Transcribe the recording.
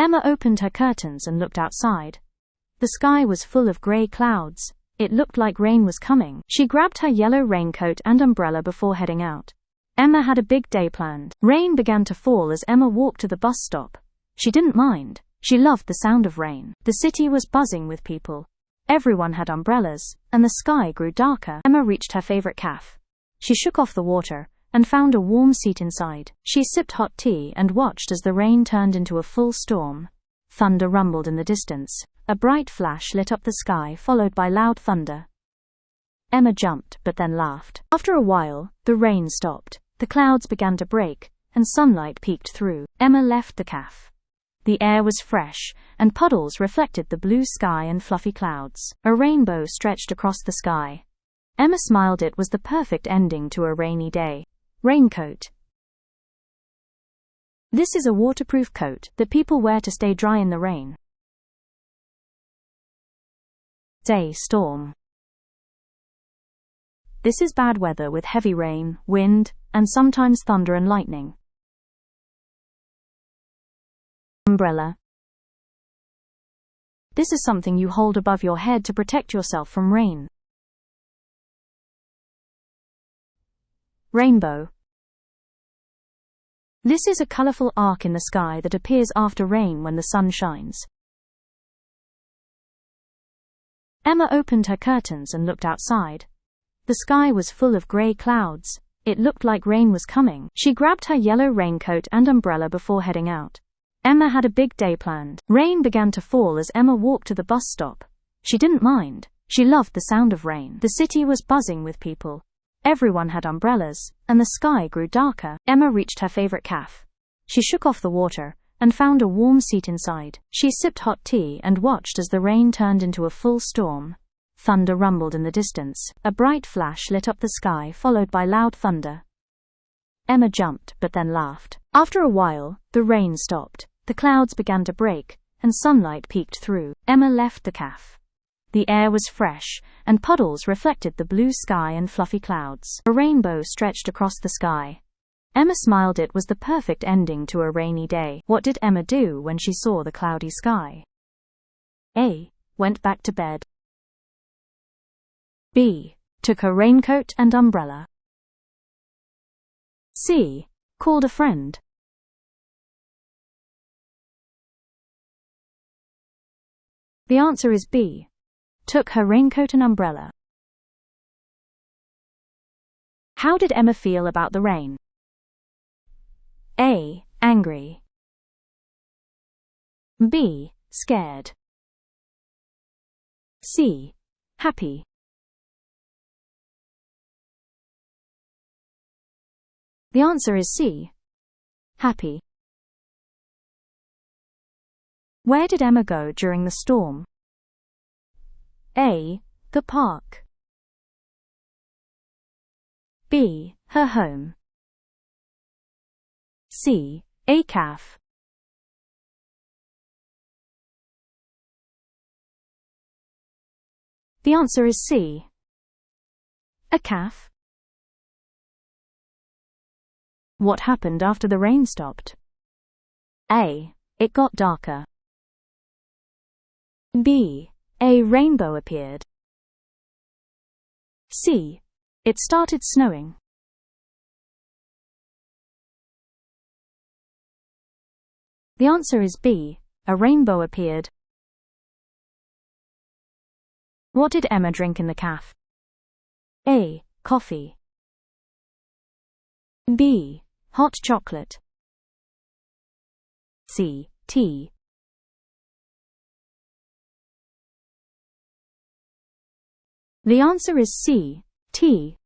Emma opened her curtains and looked outside. The sky was full of grey clouds. It looked like rain was coming. She grabbed her yellow raincoat and umbrella before heading out. Emma had a big day planned. Rain began to fall as Emma walked to the bus stop. She didn't mind. She loved the sound of rain. The city was buzzing with people. Everyone had umbrellas, and the sky grew darker. Emma reached her favorite cafe. She shook off the water and found a warm seat inside. She sipped hot tea and watched as the rain turned into a full storm. Thunder rumbled in the distance. A bright flash lit up the sky, followed by loud thunder. Emma jumped, but then laughed. After a while, the rain stopped. The clouds began to break, and sunlight peeked through. Emma left the cafe. The air was fresh, and puddles reflected the blue sky and fluffy clouds. A rainbow stretched across the sky. Emma smiled. It was the perfect ending to a rainy day. Raincoat. This is a waterproof coat that people wear to stay dry in the rain. Day storm. This is bad weather with heavy rain, wind, and sometimes thunder and lightning. Umbrella. This is something you hold above your head to protect yourself from rain. Rainbow. This is a colorful arc in the sky that appears after rain when the sun shines. Emma opened her curtains and looked outside. The sky was full of grey clouds. It looked like rain was coming. She grabbed her yellow raincoat and umbrella before heading out. Emma had a big day planned. Rain began to fall as Emma walked to the bus stop. She didn't mind. She loved the sound of rain. The city was buzzing with people. Everyone had umbrellas, and the sky grew darker. Emma reached her favorite cafe. She shook off the water and found a warm seat inside. She sipped hot tea and watched as the rain turned into a full storm. Thunder rumbled in the distance. A bright flash lit up the sky, followed by loud thunder. Emma jumped, but then laughed. After a while, the rain stopped. The clouds began to break, and sunlight peeked through. Emma left the cafe. The air was fresh, and puddles reflected the blue sky and fluffy clouds. A rainbow stretched across the sky. Emma smiled. It was the perfect ending to a rainy day. What did Emma do when she saw the cloudy sky? A. Went back to bed. B. Took her raincoat and umbrella. C. Called a friend. The answer is B. Took her raincoat and umbrella. How did Emma feel about the rain? A. Angry. B. Scared. C. Happy. The answer is C. Happy. Where did Emma go during the storm? A. The park. B. Her home. C. A cafe. The answer is C. A cafe. What happened after the rain stopped? A. It got darker. B. A rainbow appeared. C. It started snowing. The answer is B. A rainbow appeared. What did Emma drink in the cafe? A. Coffee. B. Hot chocolate. C. Tea. The answer is C. Tea.